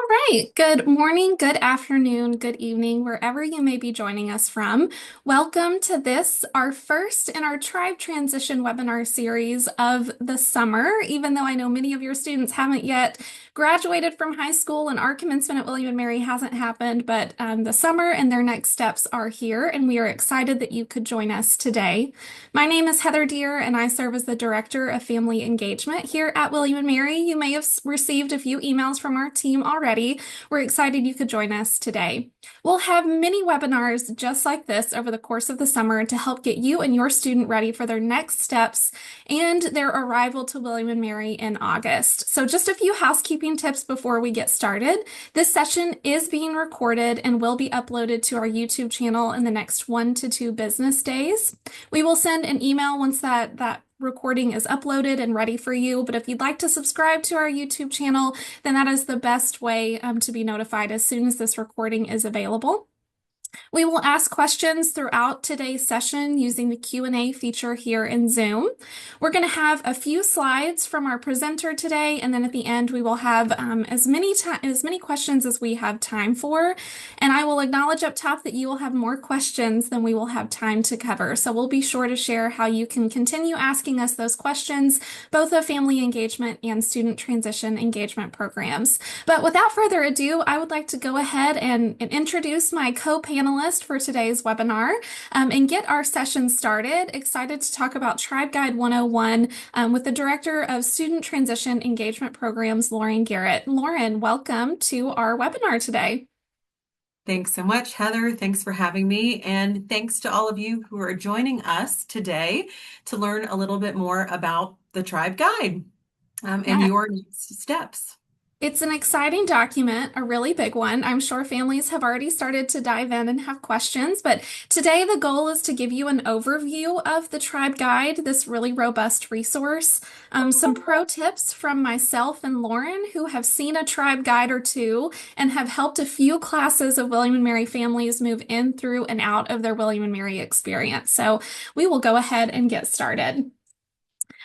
Right. Good morning, good afternoon, good evening, wherever you may be joining us from. Welcome to this, our first in our Tribe Transition webinar series of the summer. Even though I know many of your students haven't yet graduated from high school and our commencement at William and Mary hasn't happened, but the summer and their next steps are here, and we are excited that you could join us today. My name is Heather Deere, and I serve as the Director of Family Engagement here at William and Mary. You may have received a few emails from our team already. We're excited you could join us today. We'll have many webinars just like this over the course of the summer to help get you and your student ready for their next steps and their arrival to William and Mary in August. So just a few housekeeping tips before we get started. This session is being recorded and will be uploaded to our YouTube channel in the next 1 to 2 business days. We will send an email once that recording is uploaded and ready for you. But if you'd like to subscribe to our YouTube channel, then that is the best way to be notified as soon as this recording is available. We will ask questions throughout today's session using the Q&A feature here in Zoom. We're going to have a few slides from our presenter today, and then at the end we will have as many questions as we have time for. And I will acknowledge up top that you will have more questions than we will have time to cover. So we'll be sure to share how you can continue asking us those questions, both of family engagement and student transition engagement programs. But without further ado, I would like to go ahead and introduce my co-panelists for today's webinar and get our session started. Excited to talk about Tribe Guide 101 with the Director of Student Transition Engagement Programs, Lauren Garrett. Lauren, welcome to our webinar today. Thanks so much, Heather. Thanks for having me. And thanks to all of you who are joining us today to learn a little bit more about the Tribe Guide and your next steps. It's an exciting document, a really big one. I'm sure families have already started to dive in and have questions, but today the goal is to give you an overview of the Tribe Guide, this really robust resource. Some pro tips from myself and Lauren, who have seen a Tribe Guide or two and have helped a few classes of William and Mary families move in, through, and out of their William and Mary experience. So we will go ahead and get started.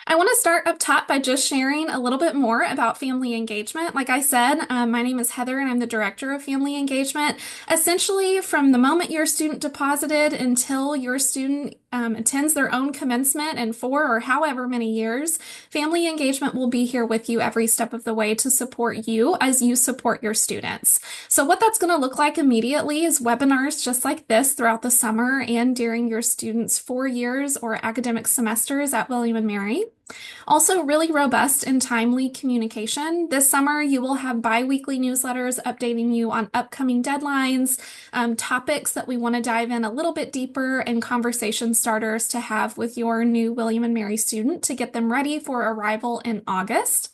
I want to start up top by just sharing a little bit more about family engagement. Like I said, my name is Heather and I'm the Director of Family Engagement. Essentially, from the moment your student deposited until your student attends their own commencement in 4 or however many years, family engagement will be here with you every step of the way to support you as you support your students. So what that's going to look like immediately is webinars just like this throughout the summer and during your students' 4 years or academic semesters at William and Mary. Also, really robust and timely communication. This summer, you will have bi-weekly newsletters updating you on upcoming deadlines, topics that we want to dive in a little bit deeper, and conversation starters to have with your new William and Mary student to get them ready for arrival in August.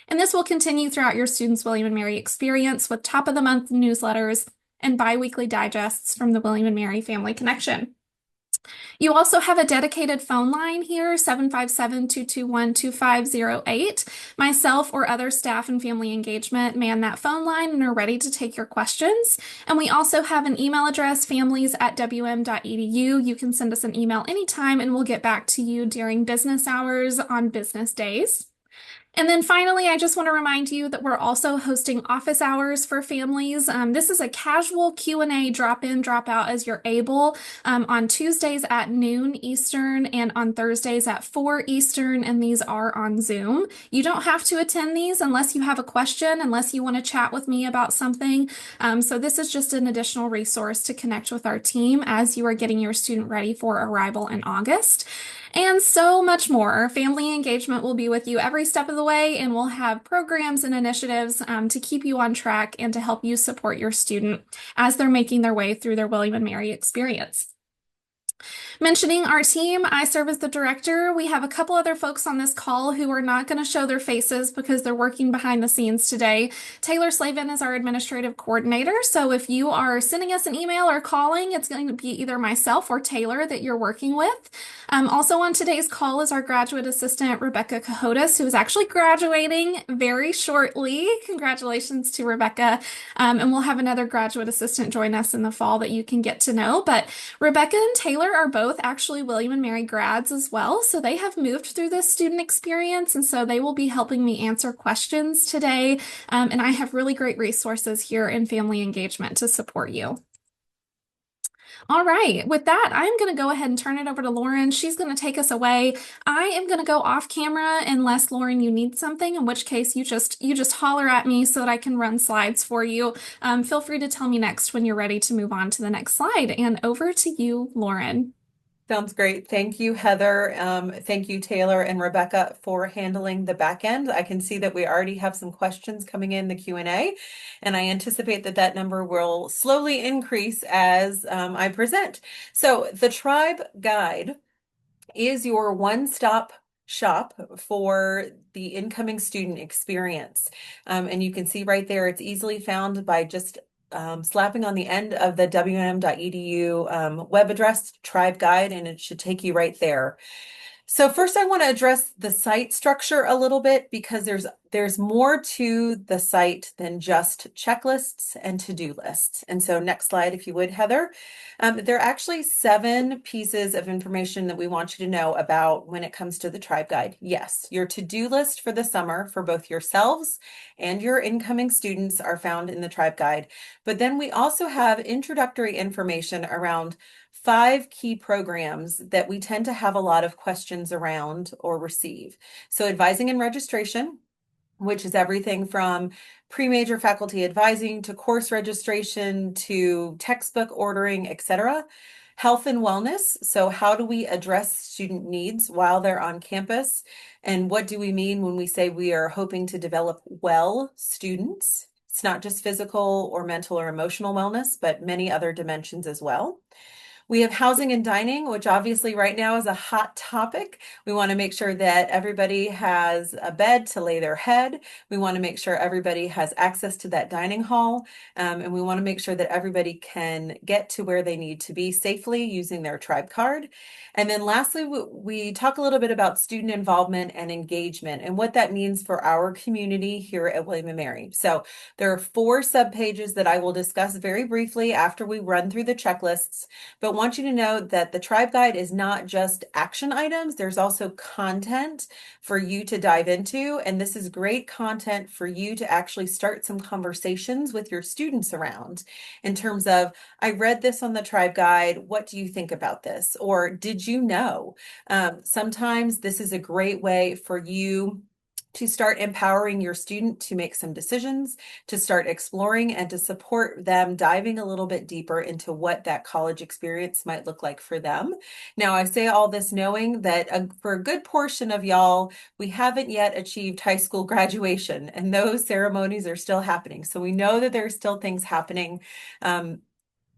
And this will continue throughout your student's William and Mary experience with top-of-the-month newsletters and bi-weekly digests from the William and Mary Family Connection. You also have a dedicated phone line here, 757-221-2508. Myself or other staff in family engagement man that phone line and are ready to take your questions. And we also have an email address, families@wm.edu. You can send us an email anytime and we'll get back to you during business hours on business days. And then finally, I just want to remind you that we're also hosting office hours for families. This is a casual Q&A drop-in, drop-out as you're able on Tuesdays at noon Eastern and on Thursdays at 4 Eastern, and these are on Zoom. You don't have to attend these unless you have a question, unless you want to chat with me about something. So this is just an additional resource to connect with our team as you are getting your student ready for arrival in August. And so much more. Family engagement will be with you every step of the way, and we'll have programs and initiatives to keep you on track and to help you support your student as they're making their way through their William and Mary experience. Mentioning our team, I serve as the director. We have a couple other folks on this call who are not going to show their faces because they're working behind the scenes today. Taylor Slavin is our administrative coordinator. So if you are sending us an email or calling, it's going to be either myself or Taylor that you're working with. Also on today's call is our graduate assistant, Rebecca Cahotas, who is actually graduating very shortly. Congratulations to Rebecca. And we'll have another graduate assistant join us in the fall that you can get to know. But Rebecca and Taylor mother are both actually William and Mary grads as well. So they have moved through this student experience. And so they will be helping me answer questions today. And I have really great resources here in family engagement to support you. All right. With that, I'm going to go ahead and turn it over to Lauren. She's going to take us away. I am going to go off camera unless Lauren, you need something, in which case you just holler at me so that I can run slides for you. Feel free to tell me next when you're ready to move on to the next slide. And over to you, Lauren. Sounds great. Thank you, Heather. Thank you, Taylor and Rebecca, for handling the back end. I can see that we already have some questions coming in the Q&A, and I anticipate that that number will slowly increase as I present. So the Tribe Guide is your one-stop shop for the incoming student experience. And you can see right there, it's easily found by just slapping on the end of the wm.edu web address, Tribe Guide, and it should take you right there. So first I want to address the site structure a little bit because there's more to the site than just checklists and to-do lists. And so next slide, if you would, Heather. There are actually 7 pieces of information that we want you to know about when it comes to the Tribe Guide. Yes, your to-do list for the summer for both yourselves and your incoming students are found in the Tribe Guide. But then we also have introductory information around 5 key programs that we tend to have a lot of questions around or receive. So advising and registration, which is everything from pre-major faculty advising to course registration to textbook ordering, etc. Health and wellness. So how do we address student needs while they're on campus? And what do we mean when we say we are hoping to develop well students? It's not just physical or mental or emotional wellness, but many other dimensions as well. We have housing and dining, which obviously right now is a hot topic. We want to make sure that everybody has a bed to lay their head. We want to make sure everybody has access to that dining hall. And we want to make sure that everybody can get to where they need to be safely using their Tribe card. And then lastly, we talk a little bit about student involvement and engagement and what that means for our community here at William & Mary. So there are 4 subpages that I will discuss very briefly after we run through the checklists. But want you to know that the Tribe Guide is not just action items. There's also content for you to dive into. And this is great content for you to actually start some conversations with your students around in terms of, I read this on the Tribe Guide. What do you think about this? Or did you know? Sometimes this is a great way for you to start empowering your student to make some decisions, to start exploring, and to support them diving a little bit deeper into what that college experience might look like for them. Now, I say all this knowing that for a good portion of y'all, we haven't yet achieved high school graduation, and those ceremonies are still happening. So we know that there's still things happening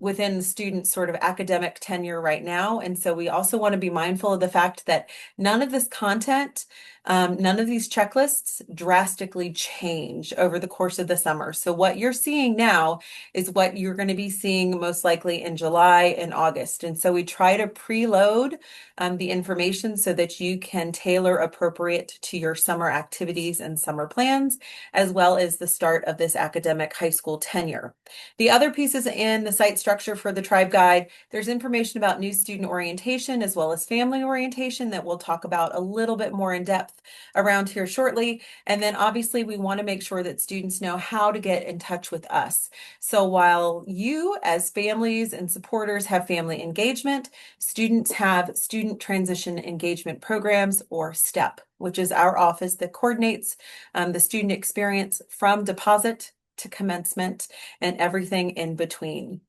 within the student's sort of academic tenure right now. And so we also want to be mindful of the fact that none of this content, none of these checklists drastically change over the course of the summer. So what you're seeing now is what you're going to be seeing most likely in July and August. And so we try to preload the information so that you can tailor appropriate to your summer activities and summer plans, as well as the start of this academic high school tenure. The other pieces in the site structure for the Tribe Guide, there's information about new student orientation as well as family orientation that we'll talk about a little bit more in depth around here shortly. And then obviously we want to make sure that students know how to get in touch with us. So while you as families and supporters have family engagement, students have student transition engagement programs, or STEP, which is our office that coordinates the student experience from deposit to commencement and everything in between.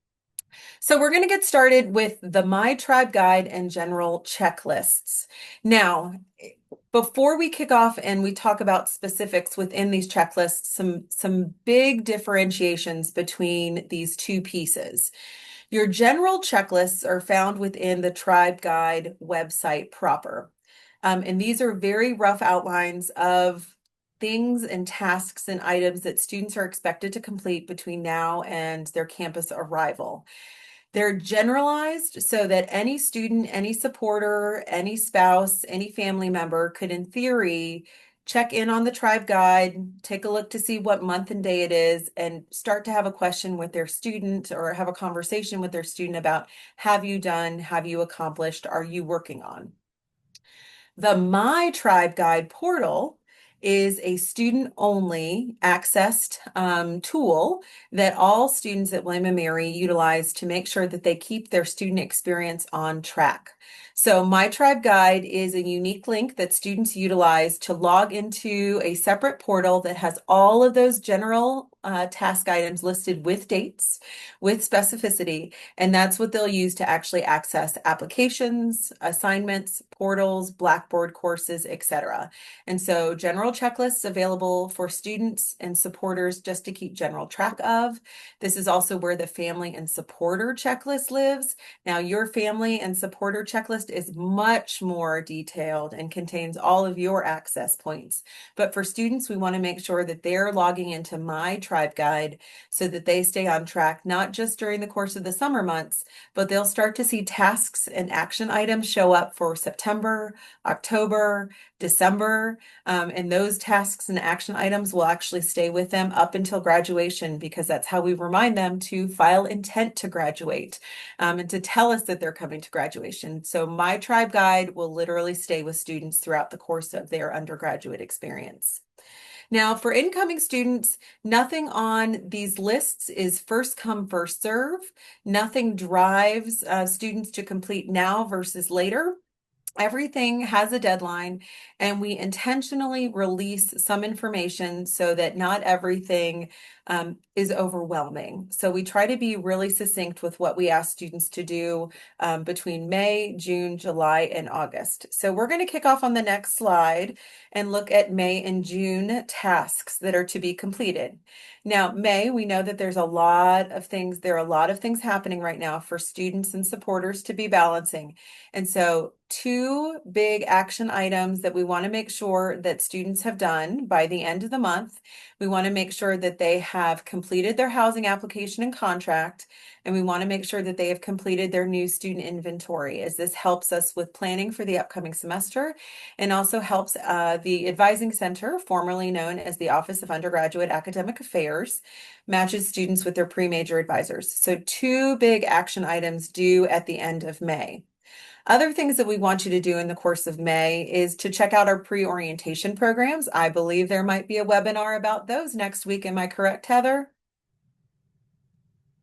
So we're going to get started with the My Tribe Guide and general checklists. Now, before we kick off and we talk about specifics within these checklists, some big differentiations between these 2 pieces. Your general checklists are found within the Tribe Guide website proper. And these are very rough outlines of things and tasks and items that students are expected to complete between now and their campus arrival. They're generalized so that any student, any supporter, any spouse, any family member could, in theory, check in on the tribe guide, take a look to see what month and day it is, and start to have a question with their student or have a conversation with their student about, have you done, have you accomplished, are you working on? The My Tribe Guide portal is a student-only accessed tool that all students at William and Mary utilize to make sure that they keep their student experience on track. So My Tribe Guide is a unique link that students utilize to log into a separate portal that has all of those general task items listed with dates, with specificity, and that's what they'll use to actually access applications, assignments, portals, Blackboard courses, etc. And so general checklists available for students and supporters just to keep general track of. This is also where the family and supporter checklist lives. Now, your family and supporter checklist is much more detailed and contains all of your access points. But for students, we want to make sure that they're logging into My Tribe Guide so that they stay on track, not just during the course of the summer months, but they'll start to see tasks and action items show up for September, October, December, and those tasks and action items will actually stay with them up until graduation because that's how we remind them to file intent to graduate and to tell us that they're coming to graduation. So My Tribe Guide will literally stay with students throughout the course of their undergraduate experience. Now, for incoming students, nothing on these lists is first come, first serve. Nothing drives students to complete now versus later. Everything has a deadline, and we intentionally release some information so that not everything is overwhelming. So we try to be really succinct with what we ask students to do between May, June, July, and August. So we're going to kick off on the next slide and look at May and June tasks that are to be completed. Now, May, we know that there's a lot of things, there are a lot of things happening right now for students and supporters to be balancing. And so two big action items that we want to make sure that students have done by the end of the month. We want to make sure that they have completed their housing application and contract, and we want to make sure that they have completed their new student inventory, as this helps us with planning for the upcoming semester and also helps the Advising Center, formerly known as the Office of Undergraduate Academic Affairs, matches students with their pre-major advisors. So two big action items due at the end of May. Other things that we want you to do in the course of May is to check out our pre-orientation programs. I believe there might be a webinar about those next week. Am I correct, Heather?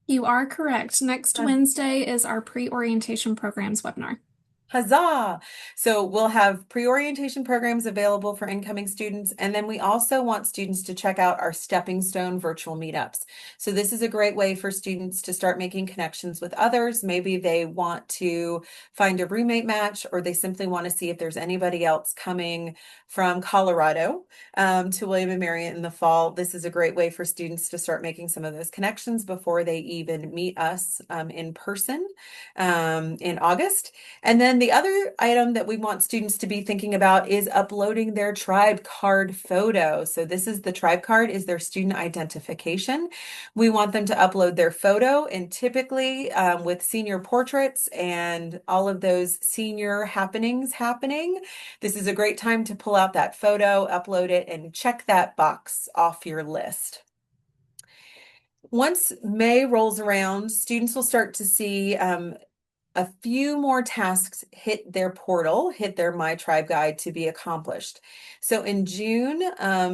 You are correct. Next Wednesday is our pre-orientation programs webinar. Huzzah! So we'll have pre-orientation programs available for incoming students, and then we also want students to check out our Stepping Stone virtual meetups. So this is a great way for students to start making connections with others. Maybe they want to find a roommate match, or they simply want to see if there's anybody else coming from Colorado to William and Mary in the fall. This is a great way for students to start making some of those connections before they even meet us in person in August. And then the other item that we want students to be thinking about is uploading their tribe card photo. So this is the tribe card is their student identification. We want them to upload their photo, and typically with senior portraits and all of those senior happenings happening, this is a great time to pull out that photo, upload it, and check that box off your list. Once May rolls around, students will start to see a few more tasks hit their portal, hit their My Tribe Guide to be accomplished. So in June,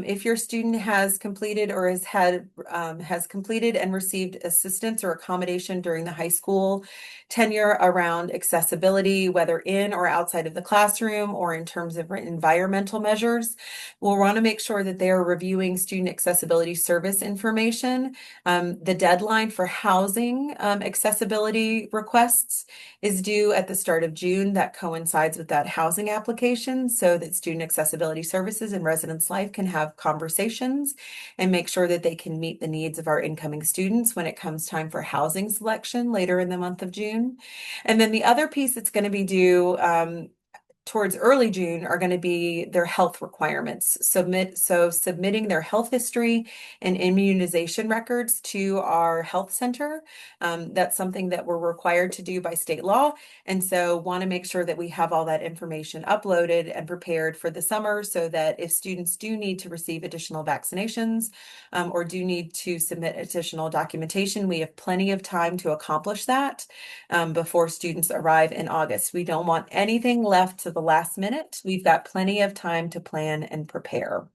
if your student has completed or has completed and received assistance or accommodation during the high school tenure around accessibility, whether in or outside of the classroom or in terms of environmental measures, we'll want to make sure that they are reviewing student accessibility service information. The deadline for housing accessibility requests is due at the start of June. That coincides with that housing application so that Student Accessibility Services and Residence Life can have conversations and make sure that they can meet the needs of our incoming students when it comes time for housing selection later in the month of June. And then the other piece that's going to be due towards early June are going to be their health requirements. Submitting their health history and immunization records to our health center. That's something that we're required to do by state law. And so want to make sure that we have all that information uploaded and prepared for the summer so that if students do need to receive additional vaccinations, or do need to submit additional documentation, we have plenty of time to accomplish that before students arrive in August. We don't want anything left to the last minute. We've got plenty of time to plan and prepare.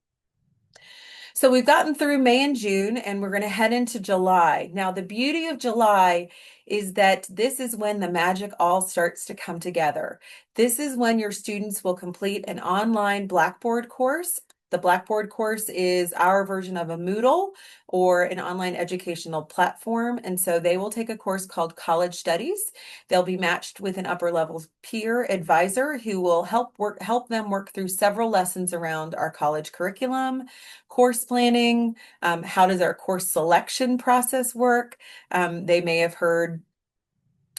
So we've gotten through May and June, and we're going to head into July. Now, the beauty of July is that this is when the magic all starts to come together. This is when your students will complete an online Blackboard course. The Blackboard course is our version of a Moodle or an online educational platform. And so they will take a course called College Studies. They'll be matched with an upper level peer advisor who will help them work through several lessons around our college curriculum, course planning, how does our course selection process work? They may have heard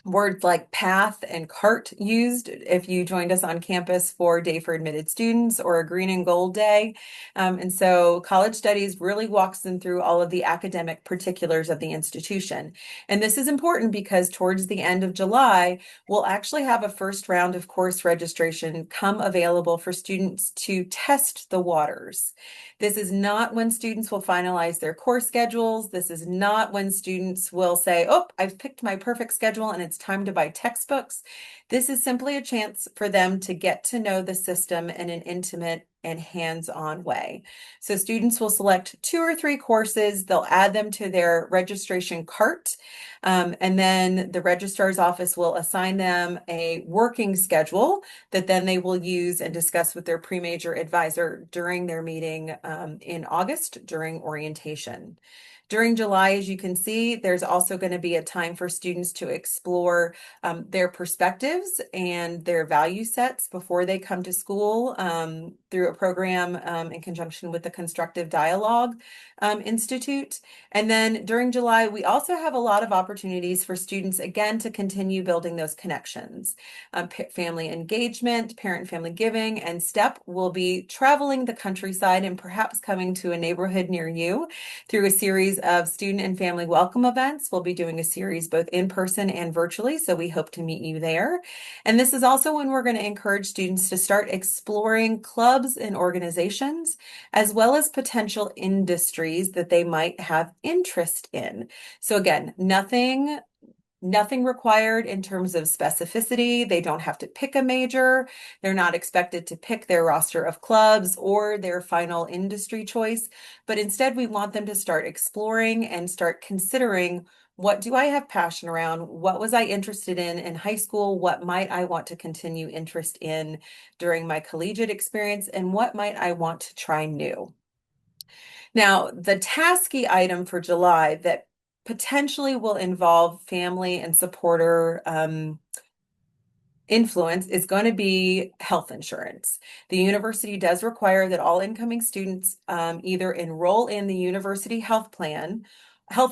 words like path and cart used if you joined us on campus for Day for Admitted Students or a Green and Gold Day. And so College Studies really walks them through all of the academic particulars of the institution. And this is important because towards the end of July, we'll actually have a first round of course registration come available for students to test the waters. This is not when students will finalize their course schedules. This is not when students will say, oh, I've picked my perfect schedule and it's time to buy textbooks. This is simply a chance for them to get to know the system in an intimate and hands-on way. So students will select 2 or 3 courses. They'll add them to their registration cart. And then the registrar's office will assign them a working schedule that then they will use and discuss with their pre-major advisor during their meeting in August during orientation. During July, as you can see, there's also going to be a time for students to explore their perspectives and their value sets before they come to school through a program in conjunction with the Constructive Dialogue Institute. And then during July, we also have a lot of opportunities for students, again, to continue building those connections. Family engagement, parent family giving, and STEP will be traveling the countryside and perhaps coming to a neighborhood near you through a series of student and family welcome events. We'll be doing a series both in person and virtually, so we hope to meet you there. And this is also when we're going to encourage students to start exploring clubs and organizations, as well as potential industries that they might have interest in. So again, nothing required in terms of specificity. They don't have to pick a major. They're not expected to pick their roster of clubs or their final industry choice, but instead we want them to start exploring and start considering, what do I have passion around? What was I interested in high school? What might I want to continue interest in during my collegiate experience? And what might I want to try new? Now, the tasky item for July that potentially will involve family and supporter influence is going to be health insurance. The university does require that all incoming students either enroll in the university health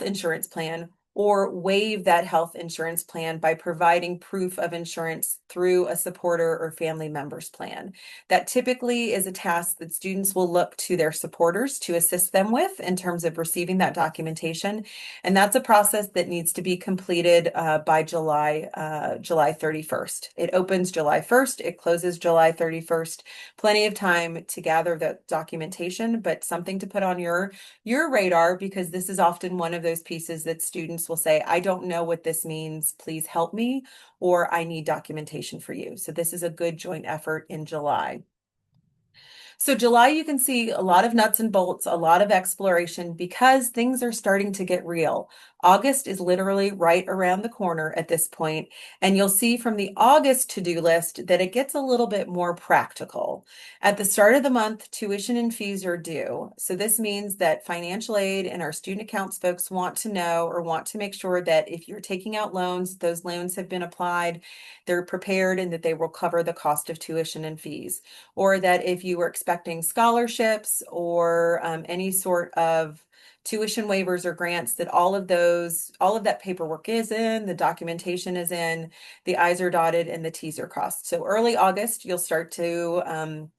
insurance plan, or waive that health insurance plan by providing proof of insurance through a supporter or family member's plan. That typically is a task that students will look to their supporters to assist them with in terms of receiving that documentation. And that's a process that needs to be completed by July 31st. It opens July 1st, it closes July 31st. Plenty of time to gather the documentation, but something to put on your radar, because this is often one of those pieces that students will say, I don't know what this means, please help me, or I need documentation for you. So this is a good joint effort in July. So July, you can see a lot of nuts and bolts, a lot of exploration, because things are starting to get real. August is literally right around the corner at this point, and you'll see from the August to-do list that it gets a little bit more practical. At the start of the month, tuition and fees are due. So this means that financial aid and our student accounts folks want to know, or want to make sure that if you're taking out loans, those loans have been applied, they're prepared, and that they will cover the cost of tuition and fees. Or that if you were expecting scholarships or any sort of tuition waivers or grants, that all of that paperwork is in, the documentation is in, the I's are dotted and the T's are crossed. So early August, you'll start to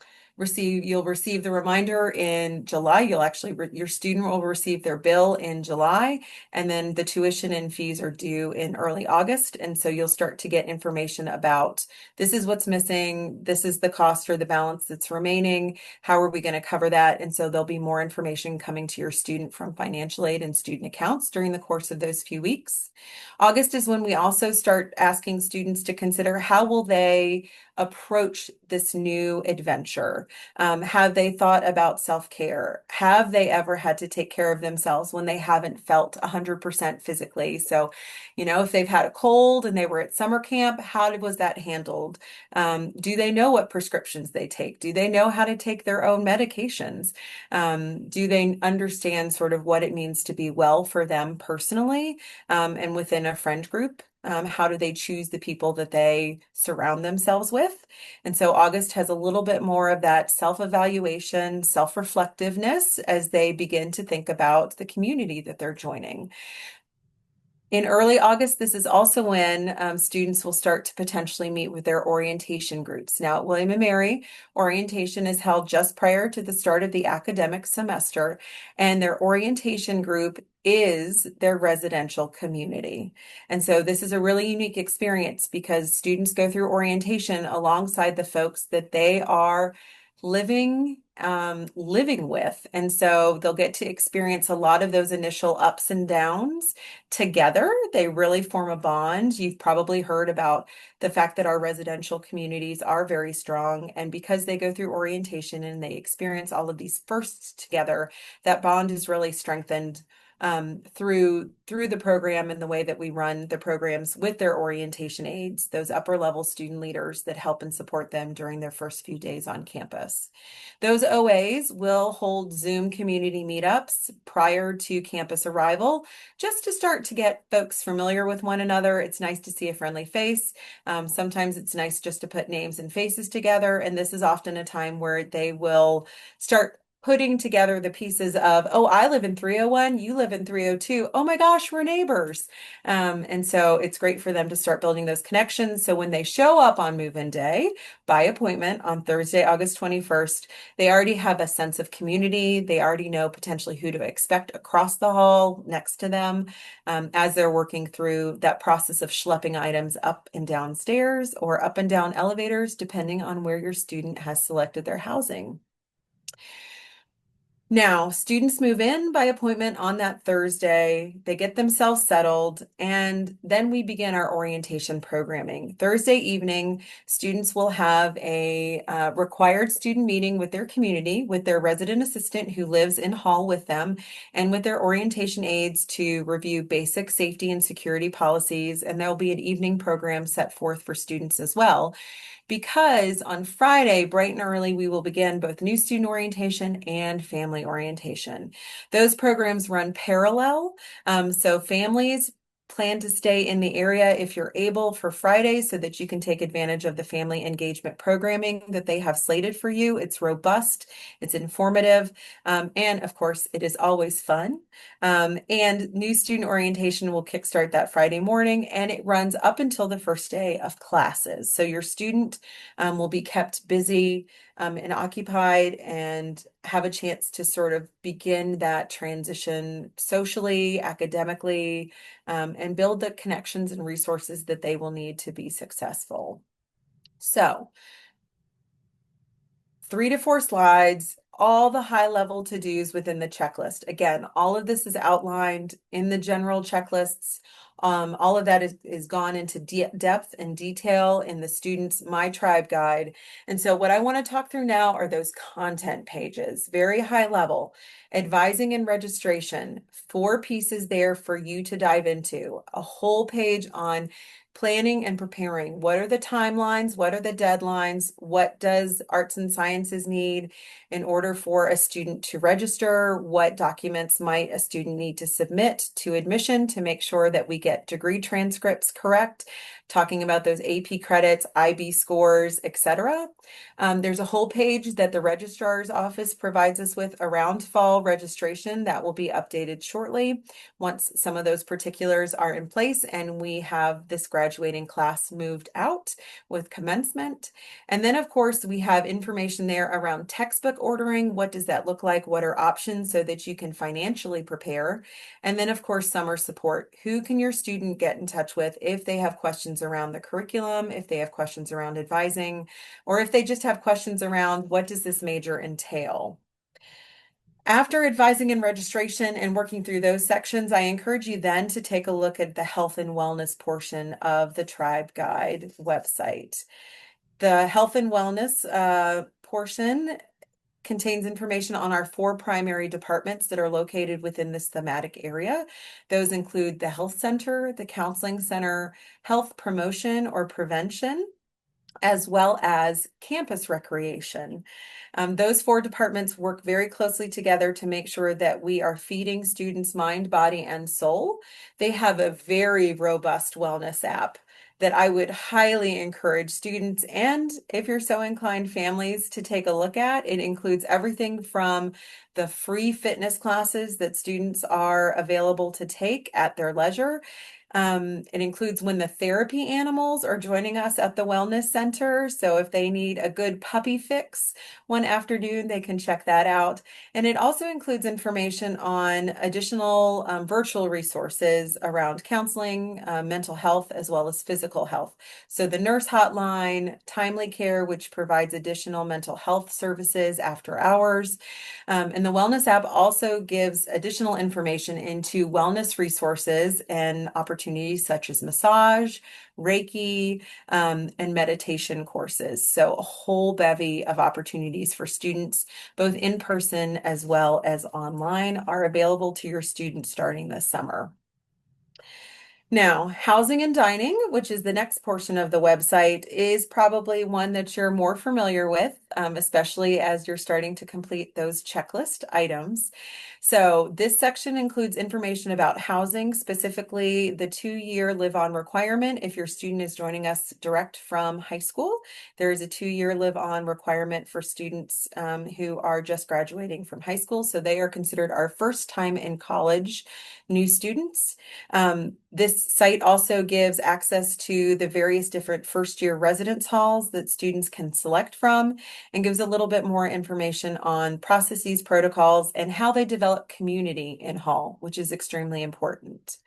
you'll receive the reminder in July. Your student will receive their bill in July, and then the tuition and fees are due in early August. And so you'll start to get information about this is what's missing, this is the cost or the balance that's remaining, how are we going to cover that? And so there'll be more information coming to your student from financial aid and student accounts during the course of those few weeks. August is when we also start asking students to consider how will they approach this new adventure. Have they thought about self-care? Have they ever had to take care of themselves when they haven't felt 100% physically? So, if they've had a cold and they were at summer camp, how was that handled? Do they know what prescriptions they take? Do they know how to take their own medications? Do they understand sort of what it means to be well for them personally, and within a friend group? How do they choose the people that they surround themselves with? And so August has a little bit more of that self-evaluation, self-reflectiveness as they begin to think about the community that they're joining. In early August, this is also when students will start to potentially meet with their orientation groups. Now, at William & Mary, orientation is held just prior to the start of the academic semester, and their orientation group is their residential community. And so this is a really unique experience because students go through orientation alongside the folks that they are living with. And so they'll get to experience a lot of those initial ups and downs together. They really form a bond. You've probably heard about the fact that our residential communities are very strong. And because they go through orientation and they experience all of these firsts together, that bond is really strengthened through the program and the way that we run the programs with their orientation aides, those upper level student leaders that help and support them during their first few days on campus. Those OAs will hold Zoom community meetups prior to campus arrival, just to start to get folks familiar with one another. It's nice to see a friendly face. Sometimes it's nice just to put names and faces together. And this is often a time where they will start putting together the pieces of, oh, I live in 301, you live in 302. Oh my gosh, we're neighbors. And so it's great for them to start building those connections. So when they show up on move-in day by appointment on Thursday, August 21st, they already have a sense of community. They already know potentially who to expect across the hall next to them, as they're working through that process of schlepping items up and down stairs or up and down elevators, depending on where your student has selected their housing. Now, students move in by appointment on that Thursday. They get themselves settled, and then we begin our orientation programming. Thursday evening, students will have a required student meeting with their community, with their resident assistant who lives in hall with them, and with their orientation aides to review basic safety and security policies. And there'll be an evening program set forth for students as well, because on Friday, bright and early, we will begin both new student orientation and family orientation. Those programs run parallel. So families plan to stay in the area if you're able for Friday so that you can take advantage of the family engagement programming that they have slated for you. It's robust, it's informative, and of course, it is always fun. And new student orientation will kickstart that Friday morning, and it runs up until the first day of classes. So your student will be kept busy and occupied and have a chance to sort of begin that transition socially, academically, and build the connections and resources that they will need to be successful. So 3 to 4 slides, all the high level to-dos within the checklist. Again, all of this is outlined in the general checklists. All of that is gone into depth and detail in the student's My Tribe Guide. And so what I want to talk through now are those content pages, very high level. Advising and registration, 4 pieces there for you to dive into. A whole page on planning and preparing. What are the timelines? What are the deadlines? What does arts and sciences need in order for a student to register? What documents might a student need to submit to admission to make sure that we get get degree transcripts correct, talking about those AP credits, IB scores, etc. There's a whole page that the registrar's office provides us with around fall registration that will be updated shortly once some of those particulars are in place and we have this graduating class moved out with commencement. And then, of course, we have information there around textbook ordering. What does that look like? What are options so that you can financially prepare? And then, of course, summer support. Who can your student get in touch with if they have questions around the curriculum, if they have questions around advising, or if they just have questions around what does this major entail? After advising and registration and working through those sections, I encourage you then to take a look at the health and wellness portion of the Tribe Guide website. The health and wellness portion contains information on our 4 primary departments that are located within this thematic area. Those include the health center, the counseling center, health promotion or prevention, as well as campus recreation. Those 4 departments work very closely together to make sure that we are feeding students mind, body, and soul. They have a very robust wellness app that I would highly encourage students and, if you're so inclined, families to take a look at. It includes everything from the free fitness classes that students are available to take at their leisure. It includes when the therapy animals are joining us at the wellness center. So if they need a good puppy fix one afternoon, they can check that out. And it also includes information on additional virtual resources around counseling, mental health, as well as physical health. So the nurse hotline, Timely Care, which provides additional mental health services after hours. And the wellness app also gives additional information into wellness resources and opportunities such as massage, Reiki, and meditation courses. So a whole bevy of opportunities for students, both in person as well as online, are available to your students starting this summer. Now, housing and dining, which is the next portion of the website, is probably one that you're more familiar with, especially as you're starting to complete those checklist items. So this section includes information about housing, specifically the 2-year live-on requirement. If your student is joining us direct from high school, there is a 2-year live-on requirement for students who are just graduating from high school. So they are considered our first time in college new students. This site also gives access to the various different first-year residence halls that students can select from and gives a little bit more information on processes, protocols, and how they develop community in hall, which is extremely important.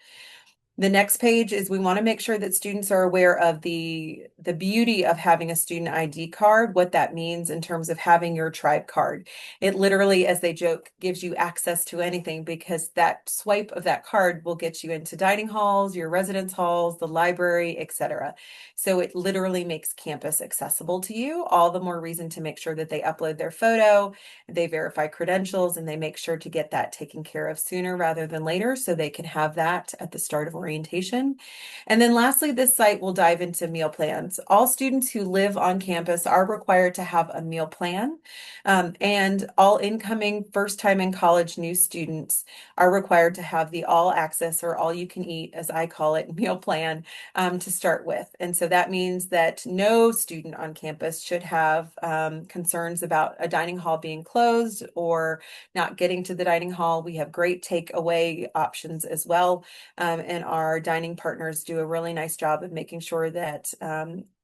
The next page is we want to make sure that students are aware of the beauty of having a student ID card, what that means in terms of having your tribe card. It literally, as they joke, gives you access to anything because that swipe of that card will get you into dining halls, your residence halls, the library, etc. So it literally makes campus accessible to you. All the more reason to make sure that they upload their photo, they verify credentials, and they make sure to get that taken care of sooner rather than later so they can have that at the start of orientation. And then lastly, this site will dive into meal plans. All students who live on campus are required to have a meal plan, and all incoming first time in college new students are required to have the all access or all you can eat, as I call it, meal plan to start with. And so that means that no student on campus should have concerns about a dining hall being closed or not getting to the dining hall. We have great takeaway options as well, and our dining partners do a really nice job of making sure that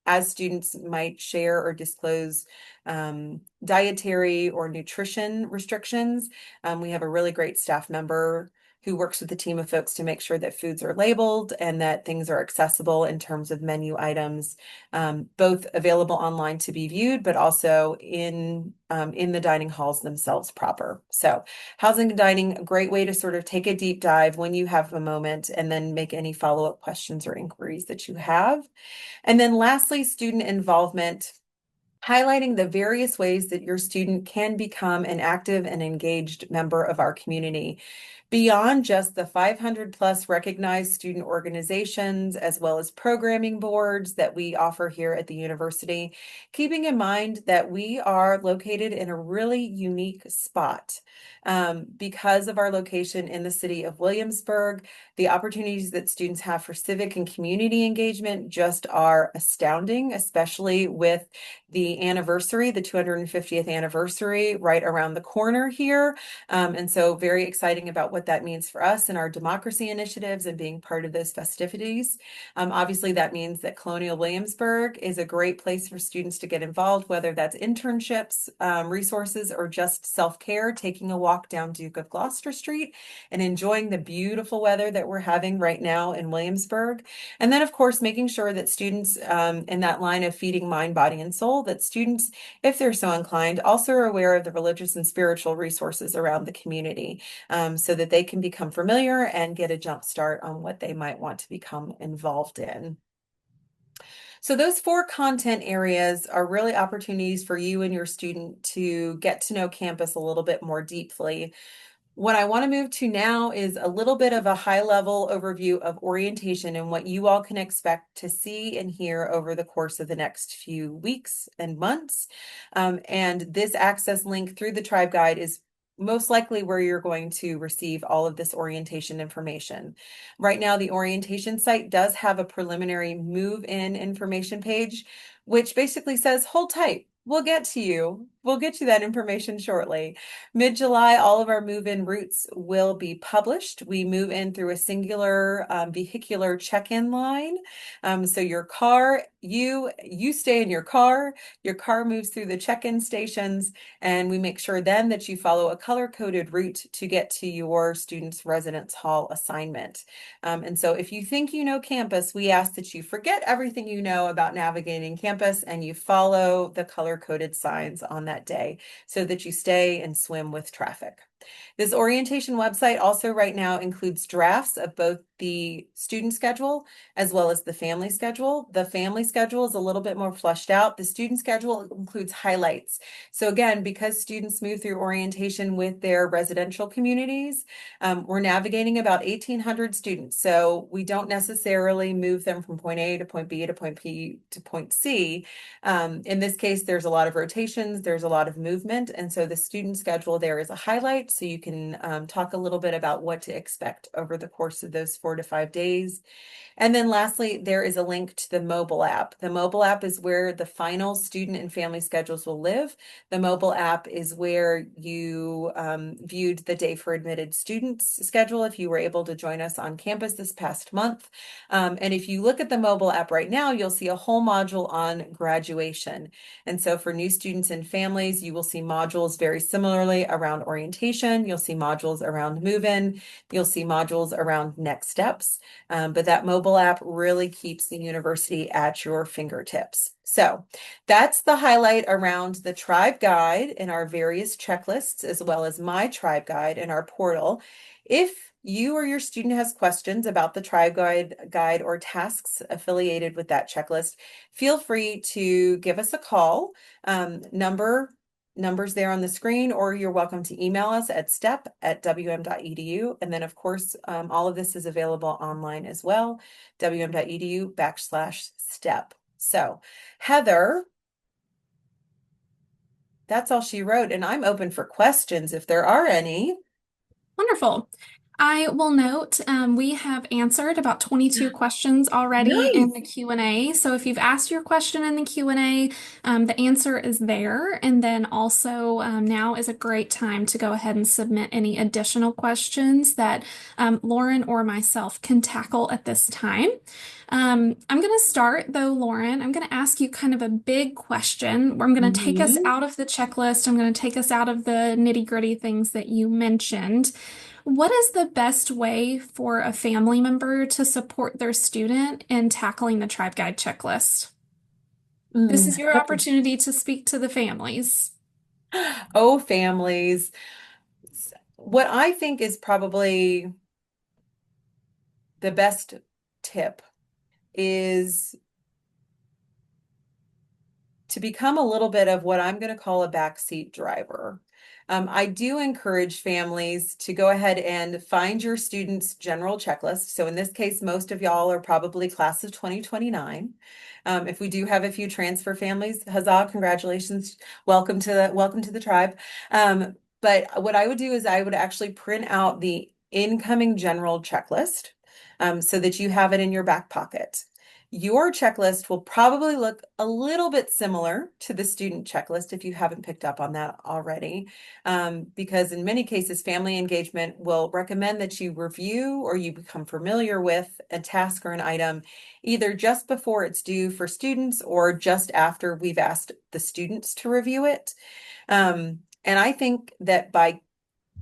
as students might share or disclose dietary or nutrition restrictions, we have a really great staff member who works with a team of folks to make sure that foods are labeled and that things are accessible in terms of menu items, both available online to be viewed, but also in the dining halls themselves proper. So housing and dining, a great way to sort of take a deep dive when you have a moment and then make any follow-up questions or inquiries that you have. And then lastly, student involvement. highlighting the various ways that your student can become an active and engaged member of our community. Beyond just the 500 plus recognized student organizations, as well as programming boards that we offer here at the university, keeping in mind that we are located in a really unique spot. Because of our location in the city of Williamsburg, the opportunities that students have for civic and community engagement just are astounding, especially with the anniversary, the 250th anniversary right around the corner here. And so very exciting about what that means for us and our democracy initiatives and being part of those festivities. Obviously, that means that Colonial Williamsburg is a great place for students to get involved, whether that's internships, resources, or just self-care, taking a walk down Duke of Gloucester Street and enjoying the beautiful weather that we're having right now in Williamsburg. And then, of course, making sure that students in that line of feeding mind, body, and soul, that students, if they're so inclined, also are aware of the religious and spiritual resources around the community, so that they can become familiar and get a jump start on what they might want to become involved in. So those four content areas are really opportunities for you and your student to get to know campus a little bit more deeply. What I want to move to now is a little bit of a high-level overview of orientation and what you all can expect to see and hear over the course of the next few weeks and months. And this access link through the Tribe Guide is most likely where you're going to receive all of this orientation information. Right now, the orientation site does have a preliminary move-in information page, which basically says, hold tight. We'll get to you. We'll get you that information shortly. Mid-July, all of our move-in routes will be published. We move in through a singular vehicular check-in line. So your car, you stay in your car moves through the check-in stations, and we make sure then that you follow a color-coded route to get to your student's residence hall assignment. And so if you think you know campus, we ask that you forget everything you know about navigating campus and you follow the color-coded signs on that day so that you stay and swim with traffic. This orientation website also right now includes drafts of both the student schedule as well as the family schedule. The family schedule is a little bit more fleshed out. The student schedule includes highlights. So again, because students move through orientation with their residential communities, we're navigating about 1,800 students. So we don't necessarily move them from point A to point B to point P to point C. In this case, there's a lot of rotations, there's a lot of movement. And so the student schedule there is a highlight. So you can talk a little bit about what to expect over the course of those 4 to 5 days. And then lastly, there is a link to the mobile app. The mobile app is where the final student and family schedules will live. The mobile app is where you viewed the day for admitted students schedule if you were able to join us on campus this past month. And if you look at the mobile app right now, you'll see a whole module on graduation. And so for new students and families, you will see modules very similarly around orientation. You'll see modules around move-in. You'll see modules around next steps. But that mobile app really keeps the university at your fingertips. So that's the highlight around the Tribe Guide and our various checklists, as well as my Tribe Guide and our portal. If you or your student has questions about the Tribe Guide or tasks affiliated with that checklist, feel free to give us a call. Numbers there on the screen, or you're welcome to email us at step@wm.edu. And then, of course, all of this is available online as well, wm.edu/step. So, Heather, that's all she wrote, and I'm open for questions if there are any. Wonderful. I will note we have answered about 22 questions already in Nice. the Q&A. So if you've asked your question in the Q&A, the answer is there. And then also now is a great time to go ahead and submit any additional questions that Lauren or myself can tackle at this time. I'm going to start though, Lauren. I'm going to ask you kind of a big question where I'm going to take us Mhm. out of the checklist. I'm going to take us out of the nitty-gritty things that you mentioned. What is the best way for a family member to support their student in tackling the Tribe Guide checklist? This is your opportunity to speak to the families. Oh, families. What I think is probably the best tip is to become a little bit of what I'm going to call a backseat driver. I do encourage families to go ahead and find your student's general checklist. So in this case, most of y'all are probably class of 2029. If we do have a few transfer families, huzzah, congratulations. Welcome to the tribe. But what I would do is I would actually print out the incoming general checklist so that you have it in your back pocket. Your checklist will probably look a little bit similar to the student checklist if you haven't picked up on that already, because in many cases, family engagement will recommend that you review or you become familiar with a task or an item either just before it's due for students or just after we've asked the students to review it. And I think that by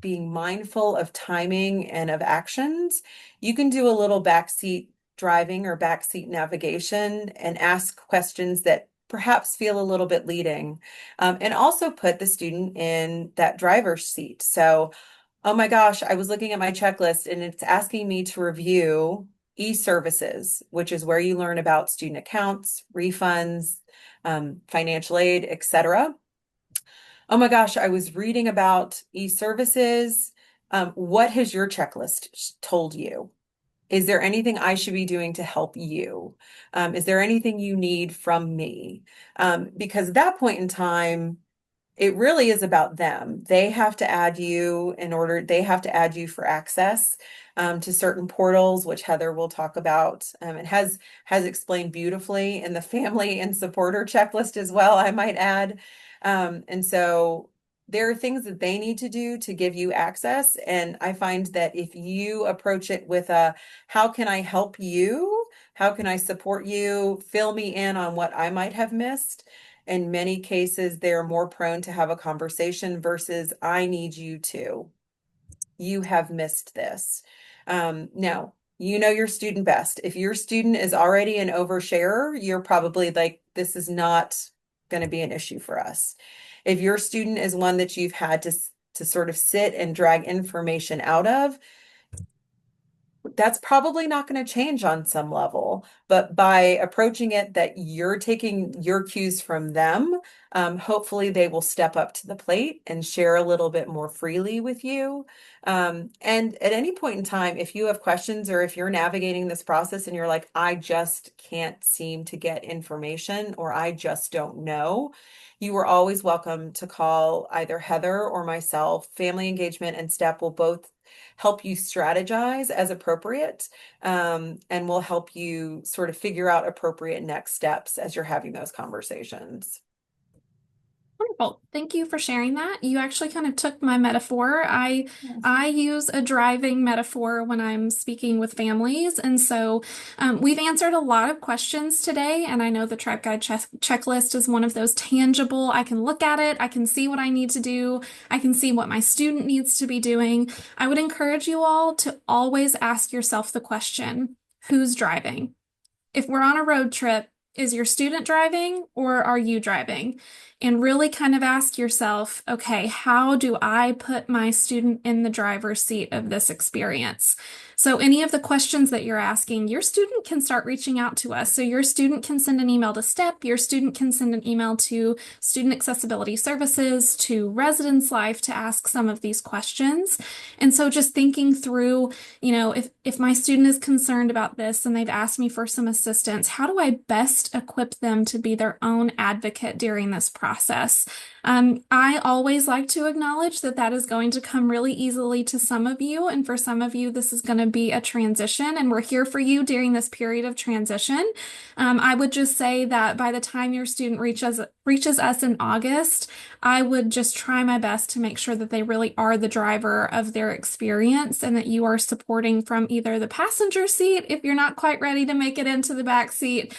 being mindful of timing and of actions, you can do a little backseat driving or backseat navigation and ask questions that perhaps feel a little bit leading, and also put the student in that driver's seat. So, oh my gosh, I was looking at my checklist and it's asking me to review e-services, which is where you learn about student accounts, refunds, financial aid, etc. Oh my gosh, I was reading about e-services. What has your checklist told you? Is there anything I should be doing to help you? Is there anything you need from me? Because at that point in time, it really is about them. They have to add you they have to add you for access to certain portals, which Heather will talk about. It has explained beautifully in the family and supporter checklist as well, I might add. And so there are things that they need to do to give you access. And I find that if you approach it with a, how can I help you? How can I support you? Fill me in on what I might have missed. In many cases, they're more prone to have a conversation versus I need you to. You have missed this. Now, you know your student best. If your student is already an oversharer, you're probably like, this is not going to be an issue for us. If your student is one that you've had to sort of sit and drag information out of, that's probably not going to change on some level, but by approaching it that you're taking your cues from them, hopefully they will step up to the plate and share a little bit more freely with you. And at any point in time, if you have questions or if you're navigating this process and you're like, I just can't seem to get information or I just don't know, you are always welcome to call either Heather or myself. Family engagement and STEP will both help you strategize as appropriate, and will help you sort of figure out appropriate next steps as you're having those conversations. Wonderful. Thank you for sharing that. You actually kind of took my metaphor. I use a driving metaphor when I'm speaking with families, and so we've answered a lot of questions today. And I know the Tribe Guide checklist is one of those tangible. I can look at it. I can see what I need to do. I can see what my student needs to be doing. I would encourage you all to always ask yourself the question, who's driving? If we're on a road trip, is your student driving or are you driving? And really kind of ask yourself, okay, how do I put my student in the driver's seat of this experience? So any of the questions that you're asking, your student can start reaching out to us. So your student can send an email to STEP, your student can send an email to Student Accessibility Services, to Residence Life to ask some of these questions. And so just thinking through, if my student is concerned about this and they've asked me for some assistance, how do I best equip them to be their own advocate during this process? I always like to acknowledge that that is going to come really easily to some of you, and for some of you, this is going to be a transition, and we're here for you during this period of transition. I would just say that by the time your student reaches us in August, I would just try my best to make sure that they really are the driver of their experience and that you are supporting from either the passenger seat if you're not quite ready to make it into the back seat.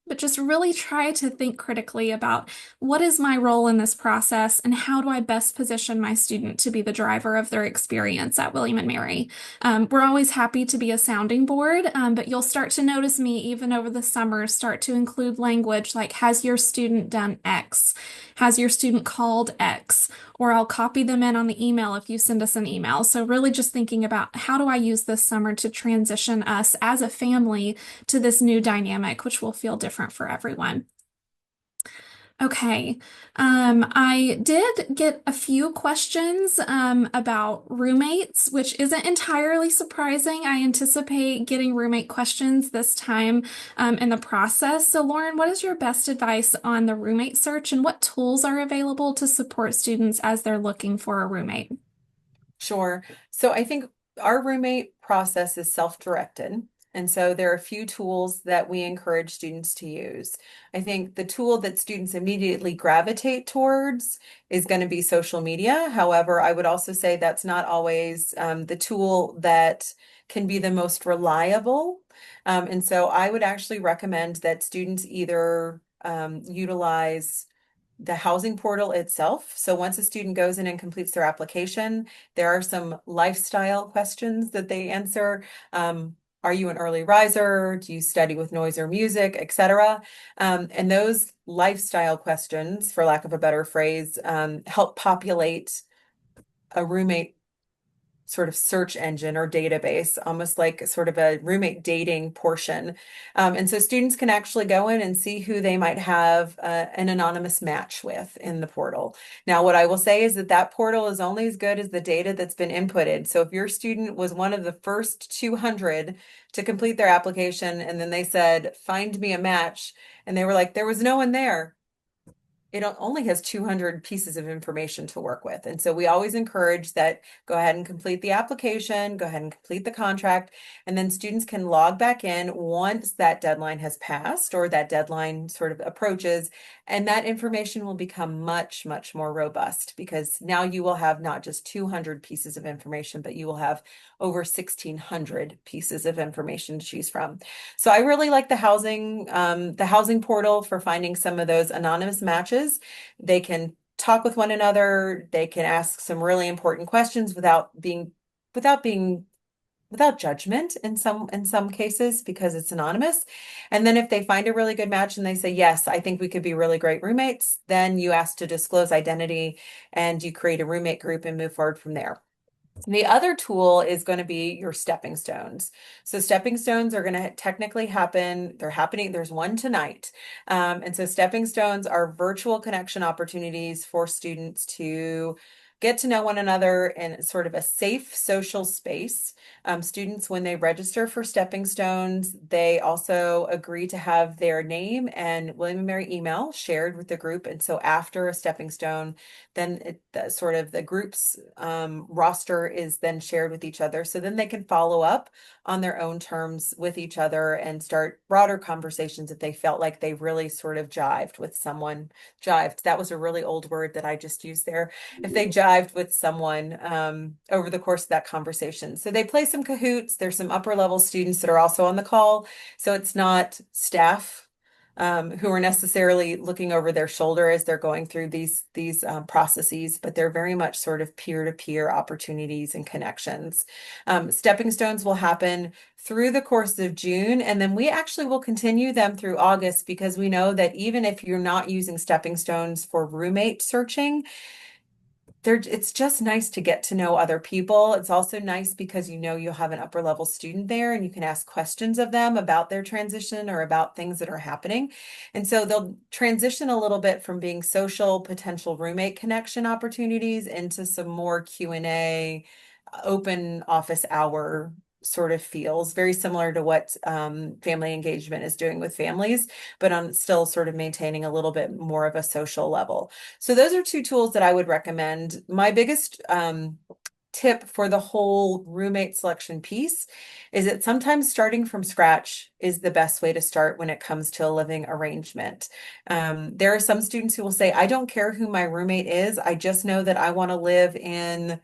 But just really try to think critically about what is my role in this process and how do I best position my student to be the driver of their experience at William and Mary. We're always happy to be a sounding board, but you'll start to notice me even over the summer start to include language like, has your student done X? Has your student called X? Or I'll copy them in on the email if you send us an email. So really just thinking about how do I use this summer to transition us as a family to this new dynamic, which will feel different for everyone. Okay. I did get a few questions about roommates, which isn't entirely surprising. I anticipate getting roommate questions this time in the process. So, Lauren, what is your best advice on the roommate search and what tools are available to support students as they're looking for a roommate? Sure. So I think our roommate process is self-directed. And so there are a few tools that we encourage students to use. I think the tool that students immediately gravitate towards is going to be social media. However, I would also say that's not always the tool that can be the most reliable. And so I would actually recommend that students either utilize the housing portal itself. So once a student goes in and completes their application, there are some lifestyle questions that they answer. Are you an early riser? Do you study with noise or music, etc.? And those lifestyle questions, for lack of a better phrase, help populate a roommate sort of search engine or database, almost like sort of a roommate dating portion. And so students can actually go in and see who they might have an anonymous match with in the portal. Now, what I will say is that that portal is only as good as the data that's been inputted. So if your student was one of the first 200 to complete their application and then they said, find me a match, and they were like, there was no one there, it only has 200 pieces of information to work with. And so we always encourage that go ahead and complete the application, go ahead and complete the contract, and then students can log back in once that deadline has passed or that deadline sort of approaches. And that information will become much, much more robust because now you will have not just 200 pieces of information, but you will have over 1,600 pieces of information to choose from. So I really like the housing portal for finding some of those anonymous matches. They can talk with one another. They can ask some really important questions without being without judgment in some cases because it's anonymous. And then if they find a really good match and they say, yes, I think we could be really great roommates, then you ask to disclose identity and you create a roommate group and move forward from there. The other tool is going to be your stepping stones. So stepping stones are going to technically happen. They're happening. There's one tonight. And so stepping stones are virtual connection opportunities for students to get to know one another in sort of a safe social space. Students, when they register for stepping stones, they also agree to have their name and William and Mary email shared with the group. And so after a stepping stone, then sort of the group's roster is then shared with each other. So then they can follow up on their own terms with each other and start broader conversations if they felt like they really sort of jived with someone. Jived, that was a really old word that I just used there. If they jived with someone over the course of that conversation. So they play some cahoots. There's some upper level students that are also on the call. So it's not staff who are necessarily looking over their shoulder as they're going through these processes, but they're very much sort of peer-to-peer opportunities and connections. Stepping stones will happen through the course of June, and then we actually will continue them through August because we know that even if you're not using stepping stones for roommate searching, it's just nice to get to know other people. It's also nice because you know you'll have an upper level student there and you can ask questions of them about their transition or about things that are happening. And so they'll transition a little bit from being social potential roommate connection opportunities into some more Q&A, open office hour sort of feels very similar to what family engagement is doing with families, but on still sort of maintaining a little bit more of a social level. So those are two tools that I would recommend. My biggest tip for the whole roommate selection piece is that sometimes starting from scratch is the best way to start when it comes to a living arrangement. There are some students who will say, I don't care who my roommate is. I just know that I want to live in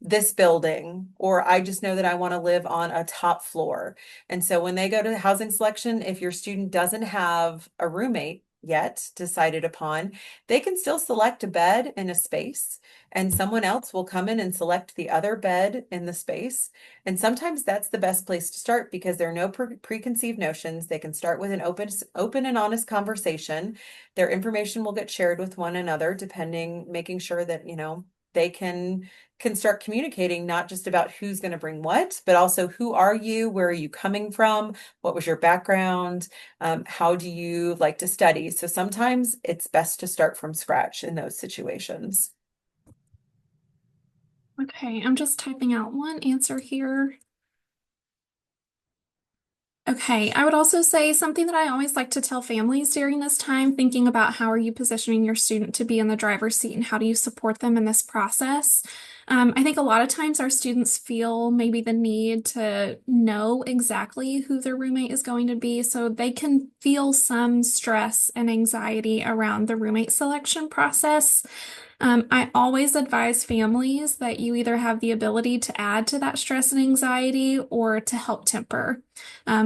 this building, or I just know that I want to live on a top floor. And so when they go to housing selection, if your student doesn't have a roommate yet decided upon, they can still select a bed in a space, and someone else will come in and select the other bed in the space. And sometimes that's the best place to start because there are no preconceived notions. They can start with an open and honest conversation. Their information will get shared with one another, depending, making sure that, they can start communicating not just about who's going to bring what, but also who are you, where are you coming from, what was your background, how do you like to study? So sometimes it's best to start from scratch in those situations. Okay, I'm just typing out one answer here. Okay, I would also say something that I always like to tell families during this time, thinking about how are you positioning your student to be in the driver's seat and how do you support them in this process. I think a lot of times our students feel maybe the need to know exactly who their roommate is going to be, so they can feel some stress and anxiety around the roommate selection process. I always advise families that you either have the ability to add to that stress and anxiety or to help temper.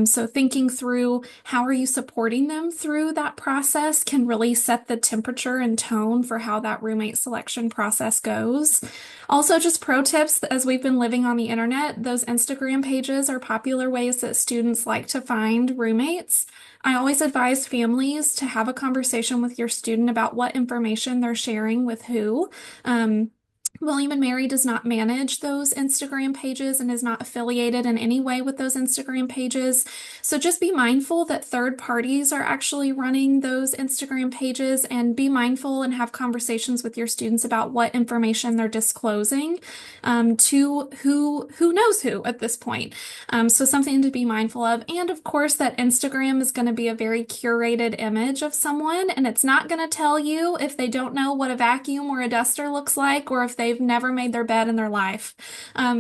So thinking through how are you supporting them through that process can really set the temperature and tone for how that roommate selection process goes. Also, just pro tips as we've been living on the internet, those Instagram pages are popular ways that students like to find roommates. I always advise families to have a conversation with your student about what information they're sharing with who. Um, William and Mary does not manage those Instagram pages and is not affiliated in any way with those Instagram pages. So just be mindful that third parties are actually running those Instagram pages and be mindful and have conversations with your students about what information they're disclosing to who knows who at this point. So something to be mindful of. And of course, that Instagram is going to be a very curated image of someone, and it's not going to tell you if they don't know what a vacuum or a duster looks like, or if they've never made their bed in their life.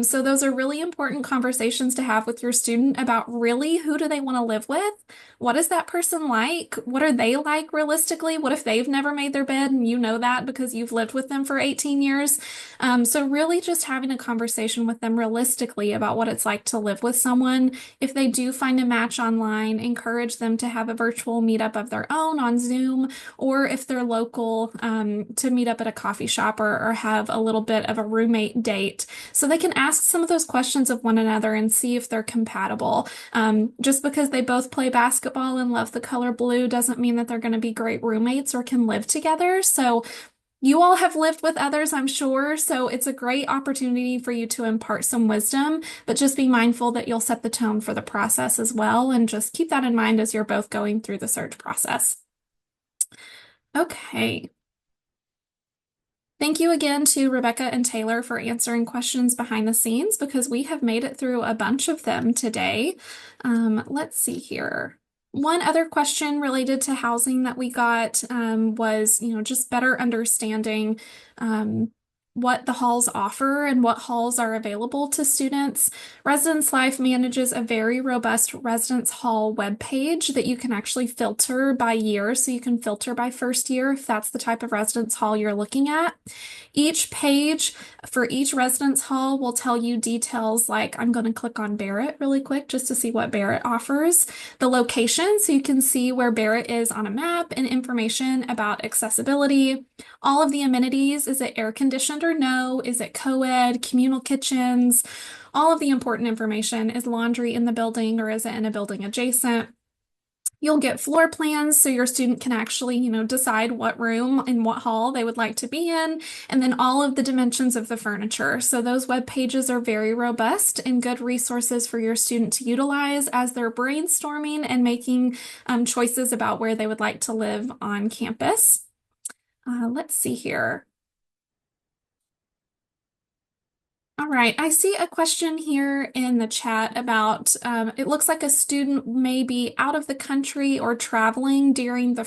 So those are really important conversations to have with your student about really who do they want to live with? What is that person like? What are they like realistically? What if they've never made their bed and you know that because you've lived with them for 18 years? So really just having a conversation with them realistically about what it's like to live with someone. If they do find a match online, encourage them to have a virtual meetup of their own on Zoom, or if they're local, to meet up at a coffee shop or have a little bit of a roommate date. So they can ask some of those questions of one another and see if they're compatible. Just because they both play basketball and love the color blue doesn't mean that they're going to be great roommates or can live together. So you all have lived with others, I'm sure, so it's a great opportunity for you to impart some wisdom, but just be mindful that you'll set the tone for the process as well, and just keep that in mind as you're both going through the search process. Okay. Thank you again to Rebecca and Taylor for answering questions behind the scenes because we have made it through a bunch of them today. Let's see here. One other question related to housing that we got was, just better understanding um, what the halls offer and what halls are available to students. Residence Life manages a very robust residence hall webpage that you can actually filter by year. So you can filter by first year if that's the type of residence hall you're looking at. Each page for each residence hall will tell you details like I'm going to click on Barrett really quick just to see what Barrett offers. The location, so you can see where Barrett is on a map and information about accessibility. All of the amenities, is it air conditioned or no? Is it co-ed, communal kitchens? All of the important information. Is laundry in the building or is it in a building adjacent? You'll get floor plans so your student can actually, decide what room and what hall they would like to be in, and then all of the dimensions of the furniture. So those web pages are very robust and good resources for your student to utilize as they're brainstorming and making choices about where they would like to live on campus. Let's see here. All right, I see a question here in the chat about it looks like a student may be out of the country or traveling during the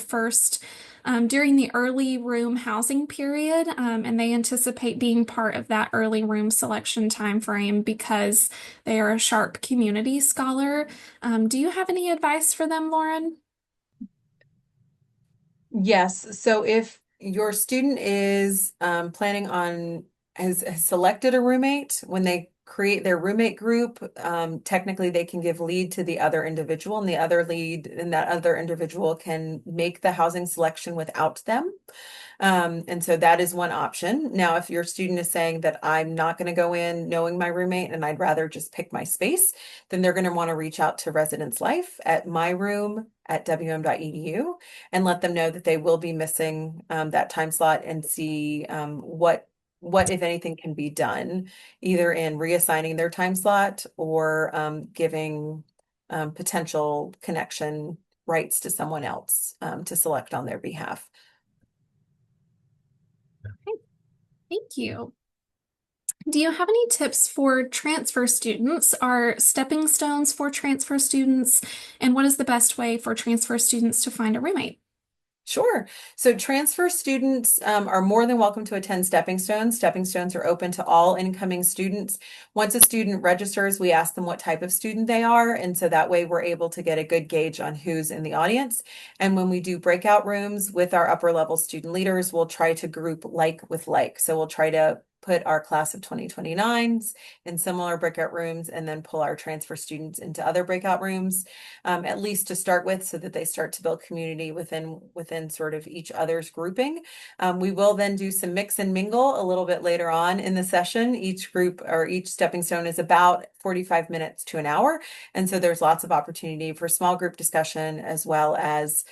early room housing period, and they anticipate being part of that early room selection timeframe because they are a sharp community scholar. Do you have any advice for them, Lauren? Yes. So if your student is planning on has selected a roommate, when they create their roommate group, technically they can give lead to the other individual, and the other lead and that other individual can make the housing selection without them. And so that is one option. Now, if your student is saying that I'm not going to go in knowing my roommate and I'd rather just pick my space, then they're going to want to reach out to Residence Life at myroom@wm.edu and let them know that they will be missing that time slot and see what what, if anything, can be done, either in reassigning their time slot or giving potential connection rights to someone else to select on their behalf. Okay, thank you. Do you have any tips for transfer students? Are stepping stones for transfer students? And what is the best way for transfer students to find a roommate? Sure. So transfer students are more than welcome to attend Stepping Stones. Stepping Stones are open to all incoming students. Once a student registers, we ask them what type of student they are. And so that way we're able to get a good gauge on who's in the audience. And when we do breakout rooms with our upper level student leaders, we'll try to group like with like. So we'll try to put our class of 2029s in similar breakout rooms and then pull our transfer students into other breakout rooms, at least to start with, so that they start to build community within sort of each other's grouping. We will then do some mix and mingle a little bit later on in the session. Each group or each stepping stone is about 45 minutes to an hour. And so there's lots of opportunity for small group discussion as well as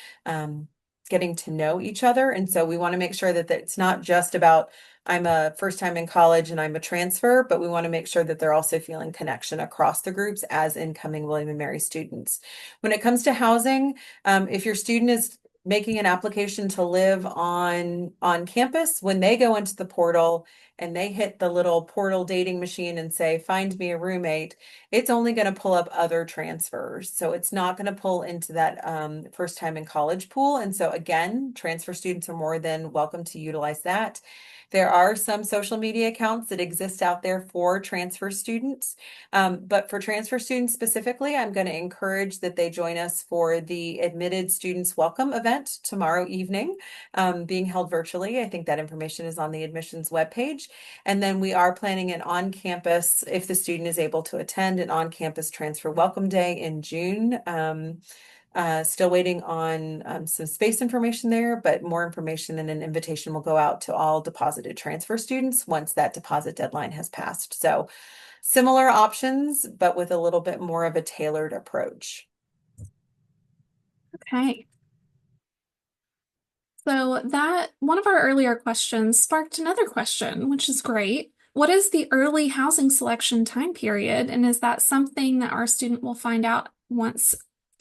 getting to know each other. And so we want to make sure that it's not just about I'm a first time in college and I'm a transfer, but we want to make sure that they're also feeling connection across the groups as incoming William and Mary students. When it comes to housing, if your student is making an application to live on campus, when they go into the portal and they hit the little portal dating machine and say, find me a roommate, it's only going to pull up other transfers. So it's not going to pull into that first time in college pool. And so again, transfer students are more than welcome to utilize that. There are some social media accounts that exist out there for transfer students. But for transfer students specifically, I'm going to encourage that they join us for the Admitted Students Welcome event tomorrow evening, being held virtually. I think that information is on the admissions webpage. And then we are planning an on-campus, if the student is able to attend, an on-campus transfer welcome day in June. Still waiting on some space information there, but more information and an invitation will go out to all deposited transfer students once that deposit deadline has passed. So similar options, but with a little bit more of a tailored approach. Okay. So that one of our earlier questions sparked another question, which is great. What is the early housing selection time period? And is that something that our student will find out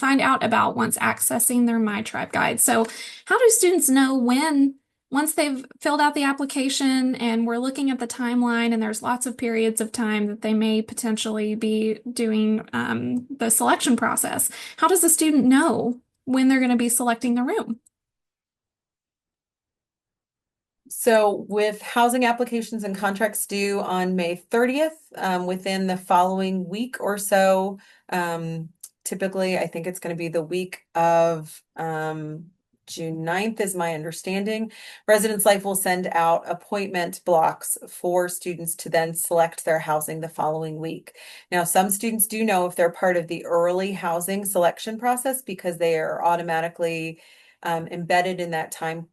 about once accessing their My Tribe guide? So how do students know once they've filled out the application and we're looking at the timeline and there's lots of periods of time that they may potentially be doing the selection process? How does the student know when they're going to be selecting the room? So with housing applications and contracts due on May 30th, within the following week or so, typically I think it's going to be the week of June 9th is my understanding. Residence Life will send out appointment blocks for students to then select their housing the following week. Now, some students do know if they're part of the early housing selection process because they are automatically embedded in that time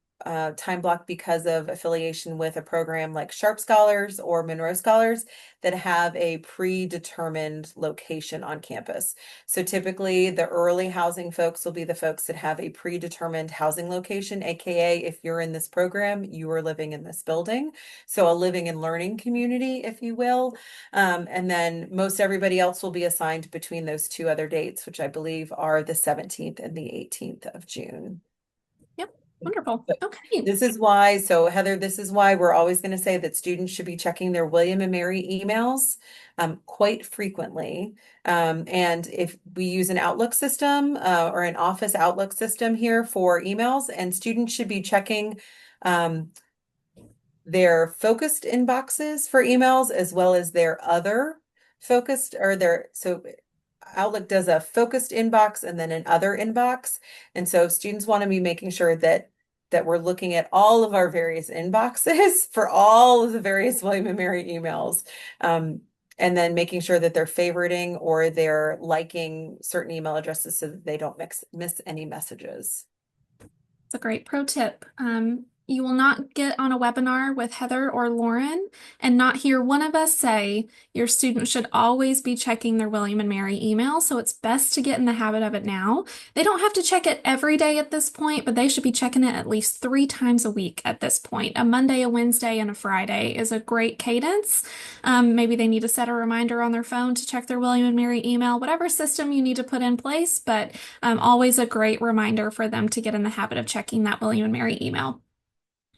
block because of affiliation with a program like Sharp Scholars or Monroe Scholars that have a predetermined location on campus. So typically the early housing folks will be the folks that have a predetermined housing location, aka if you're in this program, you are living in this building. So a living and learning community, if you will. And then most everybody else will be assigned between those two other dates, which I believe are the 17th and the 18th of June. Yep, wonderful. But Okay. this is why, so Heather, this is why we're always going to say that students should be checking their William and Mary emails quite frequently. And if we use an Outlook system or an Office Outlook system here for emails, and students should be checking um, their focused inboxes for emails as well as their other focused or their, so Outlook does a focused inbox and then an other inbox. And so students want to be making sure that we're looking at all of our various inboxes for all of the various William and Mary emails. And then making sure that they're favoriting or they're liking certain email addresses so that they don't miss any messages. It's a great pro tip. You will not get on a webinar with Heather or Lauren and not hear one of us say your student should always be checking their William and Mary email, so it's best to get in the habit of it now. They don't have to check it every day at this point, but they should be checking it at least 3 times a week at this point. A Monday, a Wednesday, and a Friday is a great cadence. Maybe they need to set a reminder on their phone to check their William and Mary email, whatever system you need to put in place, but always a great reminder for them to get in the habit of checking that William and Mary email.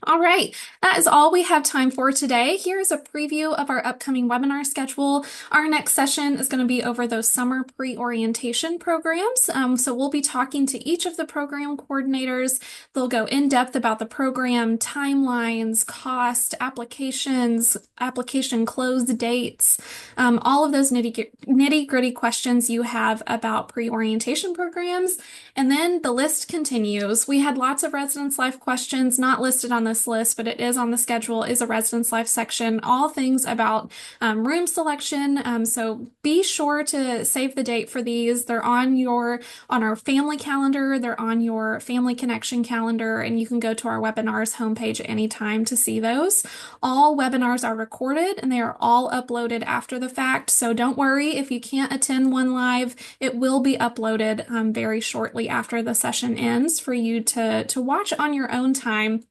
All right, that is all we have time for today. Here is a preview of our upcoming webinar schedule. Our next session is going to be over those summer pre-orientation programs. So we'll be talking to each of the program coordinators. They'll go in depth about the program, timelines, cost, applications, application close dates, all of those nitty-gritty questions you have about pre-orientation programs. And then the list continues. We had lots of residence life questions not listed on this list, but it is on the schedule, is a residence life section, all things about room selection. So be sure to save the date for these. They're on our family calendar, they're on your family connection calendar, and you can go to our webinars homepage anytime to see those. All webinars are recorded and they are all uploaded after the fact. So don't worry if you can't attend one live, it will be uploaded very shortly after the session ends for you to watch on your own time.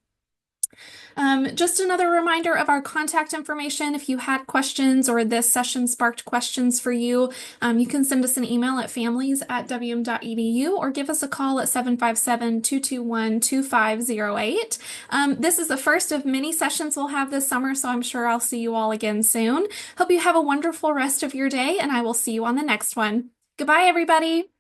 Just another reminder of our contact information. If you had questions or this session sparked questions for you, you can send us an email at families@wm.edu or give us a call at 757-221-2508. This is the first of many sessions we'll have this summer, so I'm sure I'll see you all again soon. Hope you have a wonderful rest of your day, and I will see you on the next one. Goodbye, everybody.